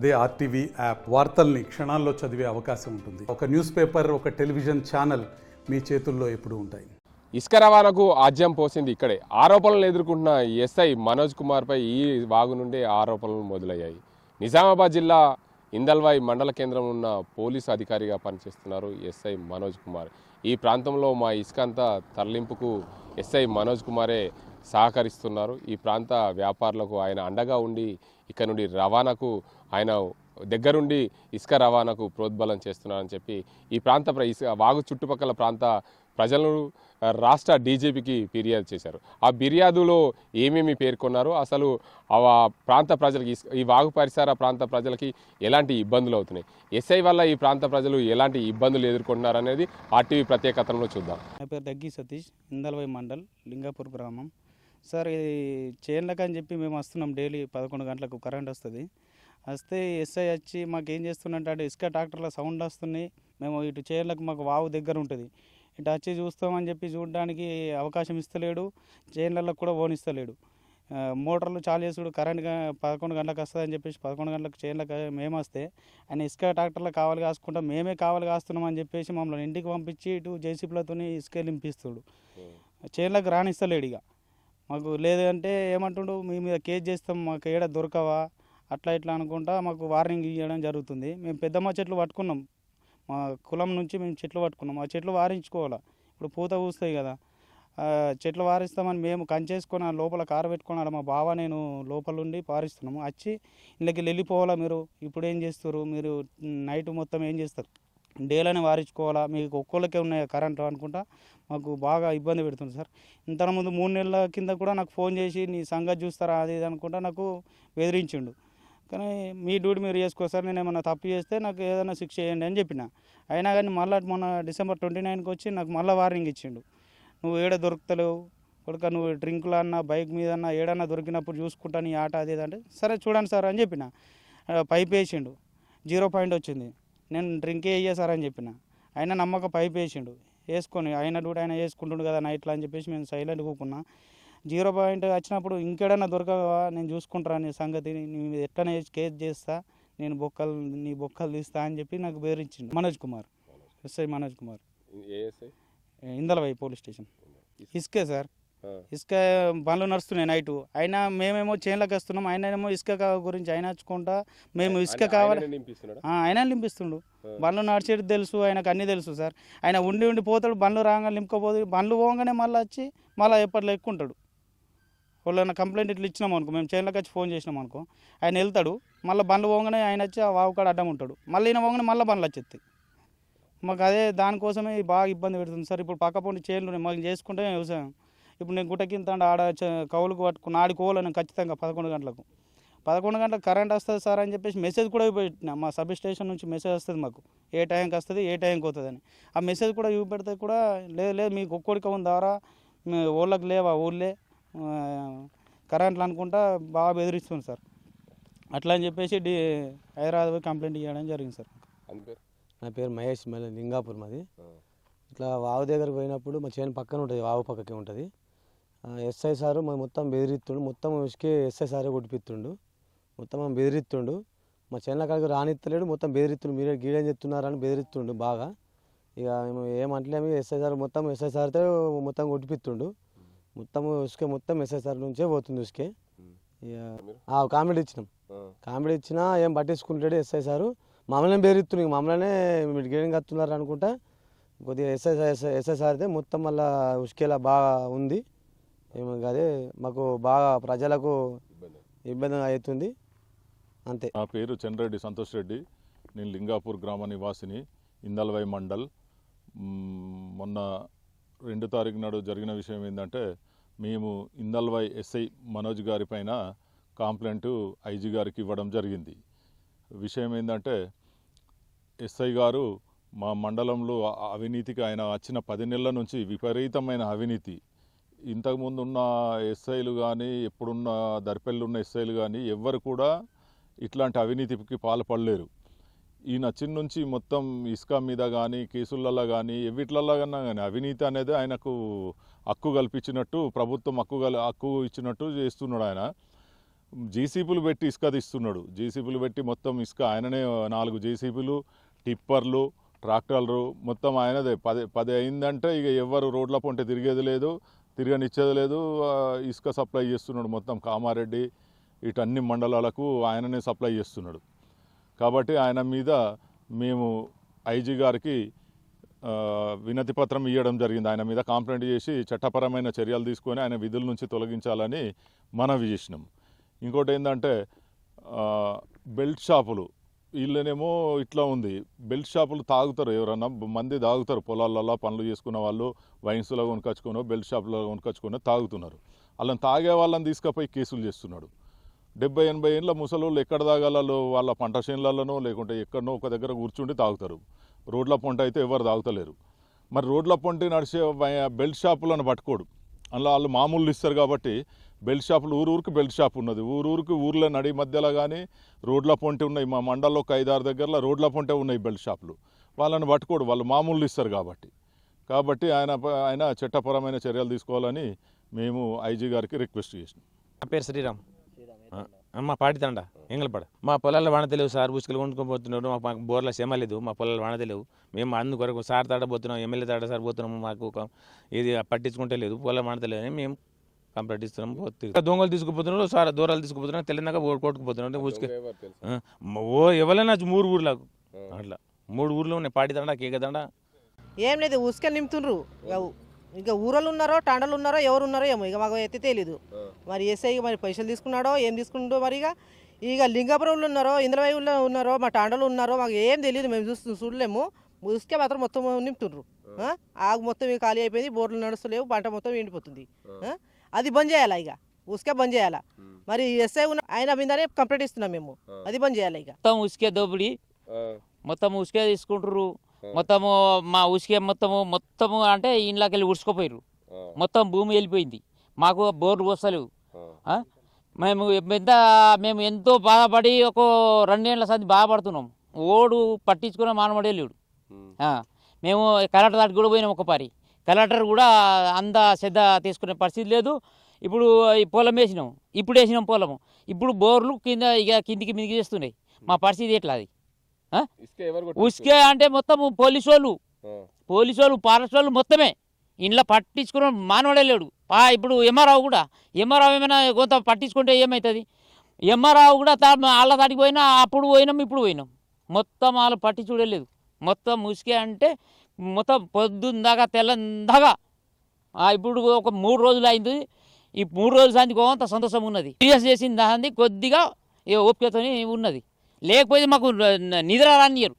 అదే RTV app వార్తల్ని క్షణాల్లో చదివే అవకాశం ఉంటుంది. ఒక న్యూస్ పేపర్, ఒక టెలివిజన్ ఛానల్ మీ చేతుల్లో ఎప్పుడూ ఉంటాయి. ఇసుక రవాణాకు ఆజ్యం పోసింది ఇక్కడే. ఆరోపణలు ఎదుర్కొంటున్న ఎస్ఐ మనోజ్ కుమార్పై ఈ వాగు నుండే ఆరోపణలు మొదలయ్యాయి. నిజామాబాద్ జిల్లా ఇందల్వాయి మండల కేంద్రం ఉన్న పోలీసు అధికారిగా పనిచేస్తున్నారు ఎస్ఐ మనోజ్ కుమార్. ఈ ప్రాంతంలో మా ఇసుక అంతా తరలింపుకు ఎస్ఐ మనోజ్ కుమారే సహకరిస్తున్నారు. ఈ ప్రాంత వ్యాపారులకు ఆయన అండగా ఉండి ఇక్కడ నుండి రవాణాకు ఆయన దగ్గరుండి ఇసుక రవాణాకు ప్రోద్బలం చేస్తున్నారని చెప్పి ఈ ప్రాంత వాగు చుట్టుపక్కల ప్రాంత ప్రజలను రాష్ట్ర డీజీపీకి ఫిర్యాదు చేశారు. ఆ ఫిర్యాదులో ఏమేమి పేర్కొన్నారు, అసలు ఆ ప్రాంత ప్రజలకి ఈ వాగు పరిసర ప్రాంత ప్రజలకి ఎలాంటి ఇబ్బందులు అవుతున్నాయి, ఎస్ఐ వల్ల ఈ ప్రాంత ప్రజలు ఎలాంటి ఇబ్బందులు ఎదుర్కొంటున్నారు అనేది ఆర్టీవీ ప్రత్యేకతలో చూద్దాం. నా పేరు దగ్గి సతీష్, ఇందల్వాయి మండల్, లింగాపూర్ గ్రామం. సార్ ఇది చేన్లకు అని చెప్పి మేము వస్తున్నాం. డైలీ 11 గంటలకు కరెంట్ వస్తుంది. వస్తే ఎస్ఐ వచ్చి మాకు ఏం చేస్తున్నట్టు ఇసుక ట్రాక్టర్ల సౌండ్ వస్తున్నాయి, మేము ఇటు చేన్లకు మాకు వాగు దగ్గర ఉంటుంది, ఇటు వచ్చి చూస్తామని చెప్పి చూడడానికి అవకాశం ఇస్తలేడు, చేన్లలో కూడా ఓనిస్తలేడు. మోటార్లు చాలు చేసుడు కరెంట్ 11 గంటలకు వస్తుందని చెప్పేసి 11 గంటలకు చేన్లకు మేము వస్తే ఆయన ఇసుక ట్రాక్టర్లో కావాలి కాసుకుంటాం, మేమే కావాలి కాస్తున్నాం అని చెప్పేసి మమ్మల్ని ఇంటికి పంపించి ఇటు జేసీబీలతో ఇసుక లింపిస్తుడు. చేన్లకు రానిస్తలేడు. ఇక మాకు లేదంటే ఏమంటుండు, మీ మీద కేసు చేస్తాం, మాకు ఏడ దొరకవా అట్లా ఇట్లా అనుకుంటా మాకు వార్నింగ్ ఇవ్వడం జరుగుతుంది. మేము పెద్దమ్మ చెట్లు పట్టుకున్నాం, మా కులం నుంచి మేము చెట్లు పట్టుకున్నాం. ఆ చెట్లు వారించుకోవాలా, ఇప్పుడు పూత పూస్తాయి కదా, చెట్లు వారిస్తామని మేము కంచేసుకొని లోపల కారు పెట్టుకున్నాడు. మా బావ నేను లోపల ఉండి పారిస్తున్నాము. వచ్చి ఇళ్ళకి వెళ్ళిపోవాలా, మీరు ఇప్పుడు ఏం చేస్తారు, మీరు నైట్ మొత్తం ఏం చేస్తారు, డేలోనే వారించుకోవాలా, మీకు ఒక్కోళ్ళకే ఉన్నాయి కరెంటు అనుకుంటా మాకు బాగా ఇబ్బంది పెడుతుంది సార్. ఇంతకుముందు 3 నెలల కింద కూడా నాకు ఫోన్ చేసి నీ సంగతి చూస్తారా అది ఇది అనుకుంటా నాకు బెదిరించిండు. కానీ మీ డ్యూటీ మీరు చేసుకో సార్, నేను ఏమన్నా తప్పు చేస్తే నాకు ఏదైనా శిక్ష చేయండి అని చెప్పిన. అయినా కానీ మళ్ళీ మొన్న December 29కి వచ్చి నాకు మళ్ళీ వార్నింగ్ ఇచ్చిండు, నువ్వు ఏడ దొరుకుతలేవు కొడుక, నువ్వు డ్రింకులు అన్నా బైక్ మీద అన్నా ఏడన్నా దొరికినప్పుడు చూసుకుంటా నీ ఆట అది అంటే సరే చూడండి సార్ అని చెప్పిన. పైప్ వేసిండు, 0 పాయింట్ వచ్చింది. నేను డ్రింకే వేయ సార్ అని చెప్పిన. ఆయన నమ్మక పైప్ వేసిండు, వేసుకొని ఆయన డ్యూటీ ఆయన వేసుకుంటుండు కదా నైట్లో అని చెప్పేసి మేము సైలెంట్ కూకున్నా. 0 పాయింట్ వచ్చినప్పుడు ఇంకేడన్నా దొరకవా నేను చూసుకుంటారా నీ సంగతి, నీ ఎట్లనే కేసు చేస్తా, నేను నీ బొక్కలు తీస్తా అని చెప్పి నాకు బెదిరించిండు. Manoj Kumar, SI Manoj Kumar, Indalwai police station. ఇసుకే సార్, ఇసుక బండ్లు నడుస్తున్నాయి నైటు, అయినా మేమేమో చేన్లకు వస్తున్నాం, ఆయనేమో ఇసుక గురించి ఆయన వచ్చుకుంటా మేము ఇసుక కావాలి ఆయన నింపిస్తుండు. బండ్లు నడిచేది తెలుసు, ఆయనకు అన్నీ తెలుసు సార్. ఆయన ఉండి పోతాడు, బండ్లు రాగా నింపుకోపోతే బండ్లు పోగానే మళ్ళీ వచ్చి మళ్ళీ ఎప్పట్లో ఎక్కుంటాడు. వాళ్ళైనా కంప్లైంట్ ఇట్లా ఇచ్చినాం అనుకో, మేము చేన్లకు వచ్చి ఫోన్ చేసినాం అనుకో, ఆయన వెళ్తాడు, మళ్ళీ బండ్లు పోగానే ఆయన వచ్చి ఆ వావు కాడ అడ్డం ఉంటాడు, మళ్ళీ ఈయన పోగానే మళ్ళీ బండ్లు వచ్చేస్తాయి. మాకు అదే దానికోసమే బాగా ఇబ్బంది పెడుతుంది సార్. ఇప్పుడు పక్క పొంటి చేన్లు మాకు చేసుకుంటే వ్యవసాయం. ఇప్పుడు నేను గుట్ట కింద ఆడ కౌలుకు పట్టుకుని ఆడుకోవాలని ఖచ్చితంగా 11 గంటలకు 11 గంటలకు కరెంట్ వస్తుంది సార్ అని చెప్పేసి మెసేజ్ కూడా పెట్టినా. మా సబ్ స్టేషన్ నుంచి మెసేజ్ వస్తుంది మాకు, ఏ టైంకి వస్తుంది ఏ టైంకి వస్తుంది అని. ఆ మెసేజ్ కూడా చూపెడితే కూడా లేదు మీకు ఒక్కొడికి ఉందారా, ఊళ్ళకి లేవా ఊళ్ళే కరెంట్లు అనుకుంటా బాగా బెదిరిస్తుంది సార్. అట్లా అని చెప్పేసి హైదరాబాద్ కంప్లైంట్ ఇవ్వడం జరిగింది సార్. నా పేరు మహేష్, మళ్ళీ లింగాపూర్ మాది. ఇట్లా వాగు దగ్గరకు పోయినప్పుడు మా చేను పక్కన ఉంటుంది, వాగు పక్కకే ఉంటుంది. ఎస్ఐ సారు మొత్తం బెదిరిస్తుండు, మొత్తం ఇసుకే ఎస్ఐ సారే కొట్టిపిస్తుండు, మొత్తం బెదిరిస్తుండు. మా చేనుల కాడికి రానిత్తలేడు, మొత్తం బెదిరిస్తుండు, మీరే గీడేం చెప్తున్నారని బెదిరిస్తుండు బాగా. ఇక మేము ఏమంటలేము, ఎస్ఐ సార్ మొత్తం ఎస్ఐ సార్తో మొత్తం కొట్టిపిస్తుండు, మొత్తం ఇసుకే మొత్తం ఎస్ఐ సార్ నుంచే పోతుంది ఇసుకే. ఇక కామెడీ ఇచ్చినా ఏం పట్టించుకుంటాడు ఎస్ఐ సారు. మమ్మల్ని బెదిరిస్తుంది, మమ్మల్నే మీరు గీడేం కత్తున్నారు అనుకుంటా. కొద్దిగా ఎస్ఐ సార్తే మొత్తం మళ్ళీ ఉసుకేలా బాగా ఉంది. అదే మాకు బాగా ప్రజలకు ఇబ్బంది అవుతుంది అంతే. నా పేరు చంద్రెడ్డి సంతోష్ రెడ్డి, నేను లింగాపూర్ గ్రామ నివాసిని, ఇందల్వాయి మండల్. మొన్న 2 తారీఖు నాడు జరిగిన విషయం ఏంటంటే, మేము ఇందల్వాయి ఎస్ఐ మనోజ్ గారి పైన కంప్లైంట్ ఐజీ గారికి ఇవ్వడం జరిగింది. విషయం ఏంటంటే, ఎస్ఐ గారు మా మండలంలో అవినీతికి ఆయన వచ్చిన 10 నెలల నుంచి విపరీతమైన అవినీతి. ఇంతకుముందు ఉన్న ఎస్ఐలు కానీ, ఎప్పుడున్న దర్పెళ్ళు ఉన్న ఎస్ఐలు కానీ ఎవ్వరు కూడా ఇట్లాంటి అవినీతికి పాల్పడలేరు. ఈయన చిన్న నుంచి మొత్తం ఇసుక మీద కానీ, కేసులలో కానీ, ఎవిట్లలో కన్నా కానీ అవినీతి అనేది ఆయనకు హక్కు కల్పించినట్టు, ప్రభుత్వం హక్కు ఇచ్చినట్టు చేస్తున్నాడు ఆయన. జేసీబీలు పెట్టి ఇసుక తీస్తున్నాడు. జేసీబీలు పెట్టి మొత్తం ఇసుక ఆయననే 4 జేసీబీలు, టిప్పర్లు, ట్రాక్టర్లు మొత్తం ఆయనదే. 10 అయిందంటే ఇక ఎవరు రోడ్ల పొంటే తిరిగేది లేదు, తిరగనిచ్చేది లేదు. ఇసుక సప్లై చేస్తున్నాడు మొత్తం కామారెడ్డి ఇటు అన్ని మండలాలకు ఆయననే సప్లై చేస్తున్నాడు. కాబట్టి ఆయన మీద మేము ఐజీ గారికి వినతి పత్రం ఇవ్వడం జరిగింది. ఆయన మీద కంప్లైంట్ చేసి చట్టపరమైన చర్యలు తీసుకొని ఆయన విధుల నుంచి తొలగించాలని మనవి చేసినాం. ఇంకోటి ఏంటంటే బెల్ట్ షాపులు, వీళ్ళనేమో ఇట్లా ఉంది, బెల్ట్ షాపులు తాగుతారు, ఎవరన్నా మంది తాగుతారు, పొలాలలో పనులు చేసుకున్న వాళ్ళు వైన్స్లో కొనుకొచ్చుకునో బెల్ట్ షాపులో కొనుకొచ్చుకునో తాగుతున్నారు. వాళ్ళని తాగే వాళ్ళని తీసుకుపోయి కేసులు చేస్తున్నాడు. 70-80 ఏళ్ళ ముసలోళ్ళు ఎక్కడ తాగాలలో వాళ్ళ పంట చేనులలోనో లేకుంటే ఎక్కడనో ఒక దగ్గర కూర్చుండి తాగుతారు. రోడ్ల పొంట అయితే ఎవరు తాగుతలేరు. మరి రోడ్ల పొంటి నడిచే బెల్ట్ షాపులను పట్టుకోడు. అందులో వాళ్ళు మామూలు ఇస్తారు కాబట్టి బెల్ట్ షాపులు ఊరికి బెల్ట్ షాప్ ఉన్నది. ఊరికి ఊర్లో నడి మధ్యలో కానీ రోడ్ల పొంటి ఉన్నాయి. మా మండలంలో ఒక 5-6 దగ్గరలో రోడ్ల పొంటే ఉన్నాయి బెల్ట్ షాపులు. వాళ్ళని పట్టుకోడు, వాళ్ళు మామూలు ఇస్తారు కాబట్టి ఆయన చట్టపరమైన చర్యలు తీసుకోవాలని మేము ఐజీ గారికి రిక్వెస్ట్ చేసినాం. నా పేరు శ్రీరామ్, మా పాటితండ ఎంగలపడ. మా పొలాల్లో వాన తెలియదు సార్, ఉసుకలు కొనుక్కొని మాకు బోర్ల శ్రమ లేదు, మా పొలాల్లో వాన తెలియవు. మేము అందుకొరకు సార్ తాడ పోతున్నాం, ఎమ్మెల్యే తాడ సార్ పోతున్నాము, మాకు ఇది పట్టించుకుంటే లేదు, పొలం వాన తెలియదు అని మేము కంప్లైంట్ ఇస్తున్నాం. దొంగలు తీసుకుపోతున్నారు సార్, దూరాలు తీసుకుపోతున్నారు, తెలంగాణ కొట్టుకుపోతున్నారు. ఉసుక ఎవరైనా 3 ఊర్లకు అట్లా 3 ఊర్లు ఉన్నాయి, పాటితండ, కేకదండ. ఏం లేదు, ఉసుక నింపుతుండ్రు. ఇంకా ఊరలు ఉన్నారో టాండలు ఉన్నారో ఎవరు ఉన్నారో ఏమో, ఇక మాకు ఎత్తి తెలీదు. మరి ఎస్ఐ మరి పైసలు తీసుకున్నాడో ఏం తీసుకుంటో మరి. ఇక లింగాపురంలో ఉన్నారో ఇంద్రవైలో ఉన్నారో మా టాండలు ఉన్నారో మాకు ఏం తెలియదు, మేము చూడలేము. ఉసుకే మాత్రం మొత్తం నింపుతుండ్రు. ఆగు మొత్తం ఖాళీ అయిపోయింది, బోర్లు నడుస్తలేవు, పంట మొత్తం ఎండిపోతుంది. అది బంద్ చేయాలా, ఇక ఉసుకే బంద్ చేయాలా. మరి ఎస్ఐ ఉన్న ఆయన మీదనే కంప్లైంట్ ఇస్తున్నాం మేము, అది బంద్ చేయాలి. ఇక మొత్తం ఉసుకే దోపిడి, మొత్తం ఉసుకే తీసుకుంటారు. మొత్తము మా ఉసుకే మొత్తము అంటే ఇంట్లోకి వెళ్ళి ఉడుచుకుపోయారు. మొత్తం భూమి వెళ్ళిపోయింది, మాకు బోర్లు వస్తలేవు. మేము ఎంతో బాధపడి ఒక 2 ఏళ్ల సంది బాధపడుతున్నాం. ఓడు పట్టించుకున్న మానవుడే లేడు. మేము కలెక్టర్ దాటికి కూడా పోయినాం ఒకసారి, కలెక్టర్ కూడా అంత శ్రద్ధ తీసుకునే పరిస్థితి లేదు. ఇప్పుడు ఈ పొలం వేసినాం, ఇప్పుడు వేసినాం పొలము, ఇప్పుడు బోర్లు కిందికి మీదికి చేస్తున్నాయి. మా పరిస్థితి ఎట్లా అది? ఉసుకే అంటే మొత్తం పోలీసు వాళ్ళు ఫారెస్ట్ వాళ్ళు మొత్తమే ఇంట్లో పట్టించుకున్న మానవుడే లేడు. ఇప్పుడు ఎంఆర్ఆవు కూడా, ఎంఆర్ఆవు ఏమైనా కొంత పట్టించుకుంటే ఏమవుతుంది? ఎంఆర్ఆవు కూడా వాళ్ళ దాటికి పోయినా, అప్పుడు పోయినాం ఇప్పుడు పోయినాం, మొత్తం వాళ్ళు పట్టించుడే లేదు. మొత్తం ఉసుకే అంటే మొత్తం పొద్దుందాకా తెల్లందాకా. ఇప్పుడు ఒక 3 రోజులు అయింది, ఈ 3 రోజుల సంది కొంత సంతోషం ఉన్నది. సీరియస్ చేసింది దాన్ని కొద్దిగా ఓపికతో ఉన్నది, లేకపోతే మాకు నిద్ర రానియరు.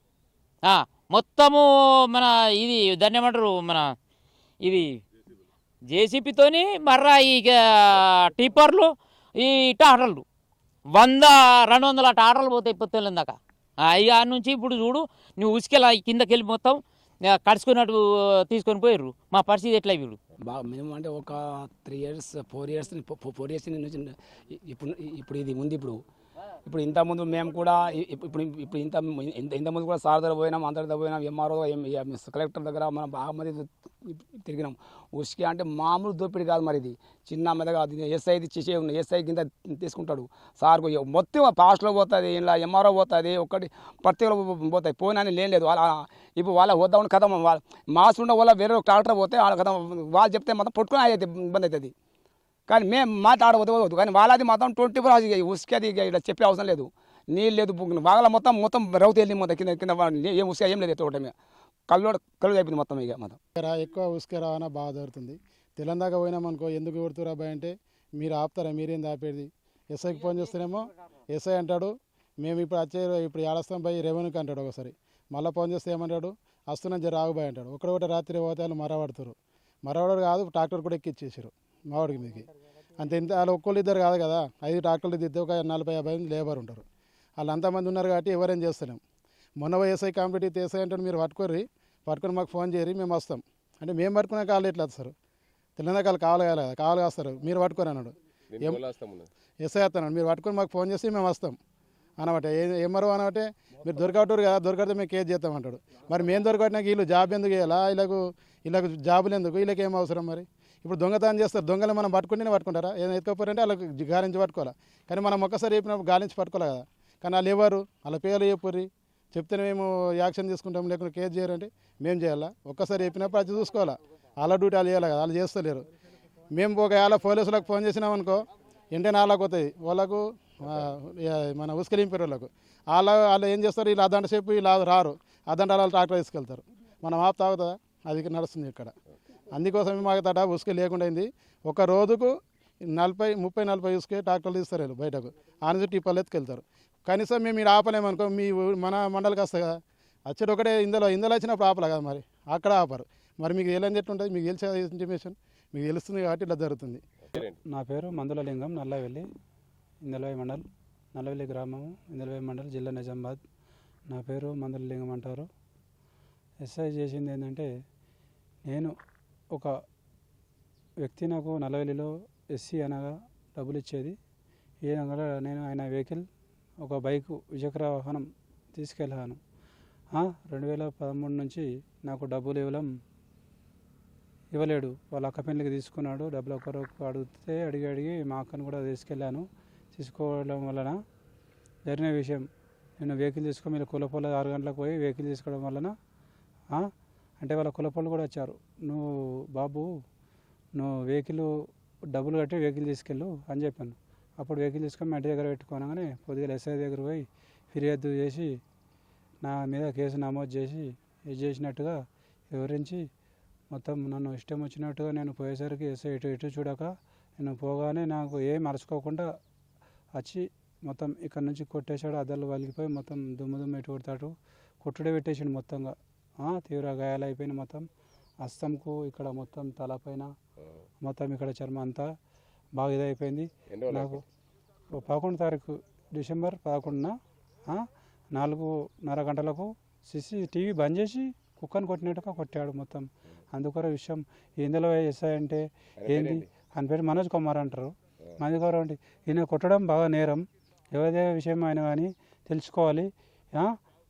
మొత్తము మన ఇది దాన్ని ఏమంటారు, మన ఇది జేసీపీతోని మర్రా ఈ టిప్పర్లు, ఈ టాటర్లు 100-200 టాటర్లు పోతాయి పొత్తుల దాకా. ఇక నుంచి ఇప్పుడు చూడు, నువ్వు ఉసుకెళ్ళ కిందకి వెళ్ళి మొత్తం కడుచుకున్నట్టు తీసుకొని పోయారు. మా పరిస్థితి ఎట్లా వీడు బాగా మినిమం అంటే ఒక 3 ఇయర్స్ 4 ఇయర్స్ నుంచి ఇప్పుడు ఇది ఉంది. ఇప్పుడు ఇంతకుముందు మేము కూడా ఇంతకుముందు కూడా సార్ దగ్గర పోయినాం, అందరి దగ్గర పోయినాం, ఎంఆర్ఓ కలెక్టర్ దగ్గర మనం బాగా మంది తిరిగినాం. ఉసుకే అంటే మామూలు దోపిడి కాదు, మరి ఇది చిన్న మెదగా ఎస్ఐ చేసే ఉన్నాయి, ఎస్ఐ కింద తీసుకుంటాడు సార్. మొత్తం పాస్ట్లో పోతుంది, ఇలా ఎంఆర్ఓ పోతుంది, ఒకటి ప్రతి పోతాయి, పోయినని లేదు. ఇప్పుడు వాళ్ళ వద్దామని కథ మాస్ ఉండే వాళ్ళ వేరే ట్రాక్టర్ పోతే వాళ్ళ కథ వాళ్ళు చెప్తే మొత్తం పట్టుకుని అయితే ఇబ్బంది అవుతుంది. కానీ మేము మాట్లాడవద్దు, కానీ వాళ్ళది మాత్రం 24 hours ఉసుకే అది ఇలా చెప్పే అవసరం లేదు. నీళ్ళు లేదు, వాళ్ళ మొత్తం రౌతు వెళ్ళి మొత్తం కింద ఏం ఉసుక ఏం లేదు, తోట కళ్ళు అయిపోయింది మొత్తం. ఇక మొత్తం ఎక్కువ ఉసుకే రవాణా బాగా జరుగుతుంది. తెలంగాణ పోయినామనుకో, ఎందుకు కొడుతురా బాయ్ అంటే మీరు ఆపుతారా, మీరేం ఆపేది? ఎస్ఐకి ఫోన్ చేస్తేనేమో ఎస్ఐ అంటాడు మేము ఇప్పుడు ఏడస్తాం పోయి రెవెన్యూకి అంటాడు ఒకసారి. మళ్ళీ ఫోన్ చేస్తే ఏమంటాడు, వస్తున్నాం జర రాగుబాయ్ అంటాడు. ఒకటి రాత్రి పోతే వాళ్ళు మరవాడుతారు. మరవాడు కాదు, ట్రాక్టర్ కూడా ఎక్కిచ్చేసారు మావాడికి మీదకి. అంత ఇంత వాళ్ళు ఒక్కళ్ళు ఇద్దరు కాదు కదా, 5 ట్రాక్టర్లు దిద్దే ఒక 40-50 లేబర్ ఉంటారు. వాళ్ళు అంతమంది ఉన్నారు కాబట్టి ఎవరేం చేస్తలేం. మొన్న ఎస్ఐ కాంపిటీ ఎస్ఐ అంటాడు మీరు పట్టుకొని మాకు ఫోన్ చేయరు, మేము వస్తాం అంటే మేము పట్టుకునే కాళ్ళు ఎట్లా వస్తారు? తెలంగాణ కావాలి వస్తారు, మీరు పట్టుకొని అన్నాడు. ఎస్ఐ వస్తున్నాడు, మీరు పట్టుకొని మాకు ఫోన్ చేసి మేము వస్తాం అనమాట. ఏమరో అనబట్టే మీరు దొరకటూరు కదా, దొరకడితే మేము కేసు చేస్తామంటాడు. మరి మేము దొరకటినాక వీళ్ళు జాబ్ ఎందుకు వేయాలా? వీళ్ళకు జాబులు ఎందుకు? వీళ్ళకి ఏం అవసరం? మరి ఇప్పుడు దొంగతనం చేస్తారు, దొంగలు మనం పట్టుకుంటేనే పట్టుకుంటారా? ఏదైనా ఎత్తుకోపోరంటే వాళ్ళకి గాలించి పట్టుకోవాలి. కానీ మనం ఒక్కసారి చెప్పినప్పుడు గాలించి పట్టుకోవాలి కదా. కానీ వాళ్ళు ఎవరు, వాళ్ళ పేర్లు చెప్పుర్రి, చెప్తేనే మేము యాక్షన్ తీసుకుంటాం, లేకుంటే కేసు చేయాలంటే మేము చేయాలా? ఒక్కసారి చెప్పినప్పుడు అది చూసుకోవాలా. వాళ్ళ డ్యూటీ వాళ్ళు చేయాలి కదా, వాళ్ళు చేస్తలేరు. మేము ఒకవేళ పోలీసులకు ఫోన్ చేసినామనుకో వెంటనే వాళ్ళకు పోతుంది, వాళ్ళకు మన ఉసుకలింపారు వాళ్ళకు. వాళ్ళు ఏం చేస్తారు, వీళ్ళు అదంట సేపు వీళ్ళు రారు, అదంట వాళ్ళు ట్రాక్టర్ తీసుకెళ్తారు. మనం ఆపు తాగుతుందా? అది నడుస్తుంది ఇక్కడ. అందుకోసమే మాకు తట ఉసుక లేకుండా అయింది. ఒక రోజుకు 30-40 ఉసుకే ట్రాక్టర్లు తీస్తారు వీళ్ళు బయటకు, ఆ నుంచి టిప్పలు ఎత్తుకెళ్తారు. కనీసం మేము మీరు ఆపలేమనుకో, మీ మన మండలికి వస్తాయి కదా, వచ్చేది ఒకటే ఇందులో వచ్చినప్పుడు ఆపలే కదా, మరి అక్కడ ఆపరు. మరి మీకు ఏలని ఎట్లుంటుంది? మీకు తెలిసే ఇంటిమేషన్ మీకు తెలుస్తుంది కాబట్టి ఇలా జరుగుతుంది. నా పేరు మందుల లింగం, నల్లవెల్లి, ఇందల్వాయి మండల్, నల్లవెల్లి గ్రామము, ఇందల్వాయి మండల్, జిల్లా నిజామాబాద్. నా పేరు మందుల లింగం అంటారు. ఎస్ఐ చేసింది ఏంటంటే, నేను ఒక వ్యక్తి నాకు నల్లవెల్లిలో ఎస్సీ అనగా డబ్బులు ఇచ్చేది. నేను ఆయన వెహికల్ ఒక బైకు ద్విచక్ర వాహనం తీసుకెళ్ళాను. 2013 నుంచి నాకు డబ్బులు ఇవ్వలేడు. వాళ్ళ అక్క పెళ్ళికి తీసుకున్నాడు. డబ్బులు ఒకరికి అడిగితే అడిగి మా అక్కను కూడా తీసుకెళ్ళాను. తీసుకోవడం వలన జరిగిన విషయం, నేను వెహికల్ తీసుకొని మీరు కులపొల 6 గంటలకు పోయి వెహికల్ తీసుకోవడం వలన అంటే వాళ్ళ కులపొలు కూడా వచ్చారు, నువ్వు వెహికల్ డబ్బులు కట్టి వెహికల్ తీసుకెళ్ళు అని చెప్పాను. అప్పుడు వెహికల్ తీసుకొని మా ఇంటి దగ్గర పెట్టుకోనగానే పొద్దుగా ఎస్ఐ దగ్గర పోయి ఫిర్యాదు చేసి నా మీద కేసు నమోదు చేసి ఇది చేసినట్టుగా వివరించి మొత్తం నన్ను ఇష్టం వచ్చినట్టుగా నేను పోయేసరికి ఎస్ఐ ఇటు చూడక నేను పోగానే నాకు ఏం మరచుకోకుండా వచ్చి మొత్తం ఇక్కడ నుంచి కొట్టేశాడు. అద్దాలు వలిగిపోయి మొత్తం దుమ్ము ఇటు కొడతాడు, కొట్టుడే పెట్టేసాడు మొత్తంగా. తీవ్ర గాయాలు అయిపోయిన మొత్తం హస్తంకు ఇక్కడ మొత్తం తలపైన మొత్తం ఇక్కడ చర్మం అంతా బాగా ఇదైపోయింది. నాకు 11 తారీఖు డిసెంబర్ 11న 4:30 గంటలకు టీవీ బంద్ చేసి కుక్కను కొట్టినట్టుగా కొట్టాడు మొత్తం. అందుకొర విషయం ఇందులో ఎస్ఐ అంటే ఏంటి అని పేరు మనోజ్ కుమార్ అంటారు. మనోజ్ కుమార్ అంటే ఈయన కొట్టడం బాగా నేరం. ఎవరిదే విషయం అయినా కానీ తెలుసుకోవాలి,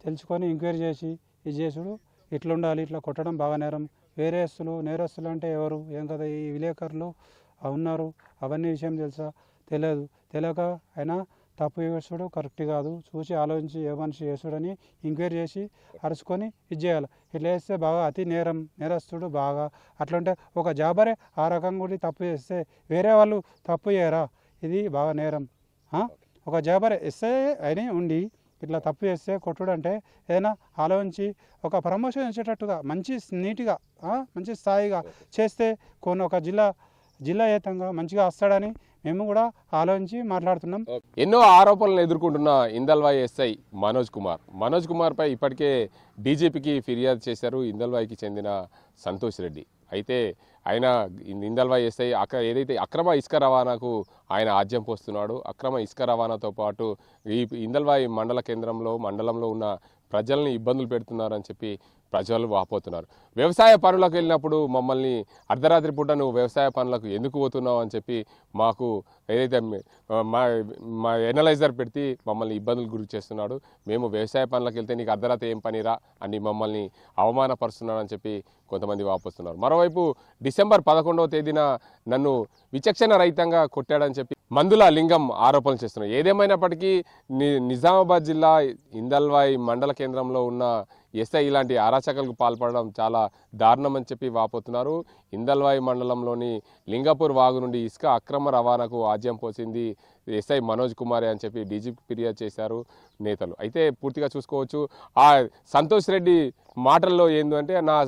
తెలుసుకొని ఎంక్వైరీ చేసి ఇది చేసుడు ఇట్లా ఉండాలి. ఇట్లా కొట్టడం బాగా నేరం. నేరస్తులు అంటే ఎవరు, ఏం కదా ఈ విలేకరులు ఉన్నారు, అవన్నీ విషయం తెలియక అయినా తప్పు చేసుడు కరెక్ట్ కాదు. చూసి ఆలోచించి ఏ మనిషి చేసుడని ఎంక్వైరీ చేసి అరుచుకొని ఇది చేయాలి. ఇట్లా చేస్తే బాగా అతి నేరస్తుడు బాగా. అట్లంటే ఒక జాబరే ఆ రకంగా కూడా తప్పు చేస్తే వేరే వాళ్ళు తప్పు చేయరా? ఇది బాగా నేరం. ఒక జాబరే ఎస్ఐ అయినా ఉండి ఇట్లా తప్పు చేస్తే కొట్టుడు అంటే ఏదైనా ఆలోచించి ఒక ప్రమోషన్ ఇచ్చేటట్టుగా మంచి నీట్గా మంచి స్థాయిగా చేస్తే కొన్ని ఒక జిల్లా ఏతంగా మంచిగా వస్తాడని మేము కూడా ఆలోచించి మాట్లాడుతున్నాం. ఎన్నో ఆరోపణలు ఎదుర్కొంటున్న ఇందల్వాయి ఎస్ఐ మనోజ్ కుమార్ పై ఇప్పటికే డీజీపీకి ఫిర్యాదు చేశారు ఇందల్వాయికి చెందిన సంతోష్ రెడ్డి. అయితే ఆయన ఇందల్వాయి ఎస్ఐ ఏదైతే అక్రమ ఇసుక రవాణాకు ఆయన ఆజ్యం పోస్తున్నాడు, అక్రమ ఇసుక రవాణాతో పాటు ఈ ఇందల్వాయి మండలంలో ఉన్న ప్రజల్ని ఇబ్బందులు పెడుతున్నారని చెప్పి ప్రజలు వాపోతున్నారు. వ్యవసాయ పనులకు వెళ్ళినప్పుడు మమ్మల్ని అర్ధరాత్రి పూట నువ్వు వ్యవసాయ పనులకు ఎందుకు పోతున్నావు అని చెప్పి మాకు ఏదైతే మా ఎనలైజర్ పెట్టి మమ్మల్ని ఇబ్బందులు గురి చేస్తున్నాడు. మేము వ్యవసాయ పనులకు వెళ్తే నీకు అర్ధరాత్రి ఏం పనిరా అని మమ్మల్ని అవమానపరుస్తున్నాడని చెప్పి కొంతమంది వాపోస్తున్నారు. మరోవైపు డిసెంబర్ 11వ తేదీన నన్ను విచక్షణ రహితంగా కొట్టాడని చెప్పి మందుల లింగం ఆరోపణలు చేస్తున్నారు. ఏదేమైనప్పటికీ నిజామాబాద్ జిల్లా ఇందల్వాయి మండల కేంద్రంలో ఉన్న ఎస్ఐ ఇలాంటి అరాచకాలకు పాల్పడడం చాలా దారుణమని చెప్పి వాపోతున్నారు. ఇందల్వాయి మండలంలోని లింగపూర్ వాగు నుండి ఇసుక అక్రమ రవాణాకు ఆజ్యం పోసింది ఎస్ఐ మనోజ్ కుమార్ అని చెప్పి డీజీపీ ఫిర్యాదు చేశారు నేతలు. అయితే పూర్తిగా చూసుకోవచ్చు. ఆ సంతోష్ రెడ్డి మాటల్లో ఏంటంటే, నా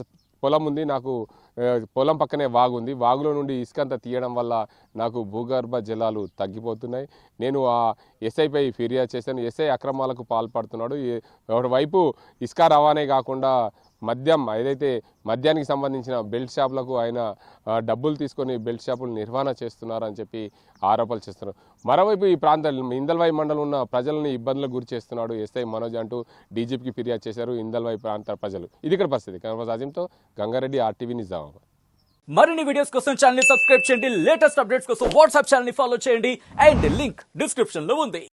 పొలం ఉంది, నాకు పొలం పక్కనే వాగు ఉంది, వాగులో నుండి ఇసుకంతా తీయడం వల్ల నాకు భూగర్భ జలాలు తగ్గిపోతున్నాయి. నేను ఆ ఎస్ఐపై ఫిర్యాదు చేశాను. ఎస్ఐ అక్రమాలకు పాల్పడుతున్నాడు. ఒకవైపు ఇసుక రవాణా కాకుండా ఏదైతే మద్యానికి సంబంధించిన బెల్ట్ షాపులకు ఆయన డబ్బులు తీసుకొని బెల్ట్ షాపులు నిర్వహణ చేస్తున్నారని చెప్పి ఆరోపణలు చేస్తున్నారు. మరోవైపు ఈ ఇందల్వాయి మండలం ఉన్న ప్రజలని ఇబ్బందులకు గురి చేస్తున్నాడు ఎస్ఐ మనోజ్ అంటూ డీజీపీకి ఫిర్యాదు చేశారు ఇందల్వాయి ప్రాంత ప్రజలు. ఇది ఇక్కడ పరిస్థితి. కెమెరా సాజింతో గంగారెడ్డి, RTV నిజామాబాద్. మరిన్ని వీడియోస్ కోసం ఛానల్ ని సబ్స్క్రైబ్ చేయండి. లేటెస్ట్ అప్డేట్స్ కోసం వాట్సాప్ ఛానల్ ని ఫాలో చేయండి. అండ్ లింక్ డిస్క్రిప్షన్ లో ఉంది.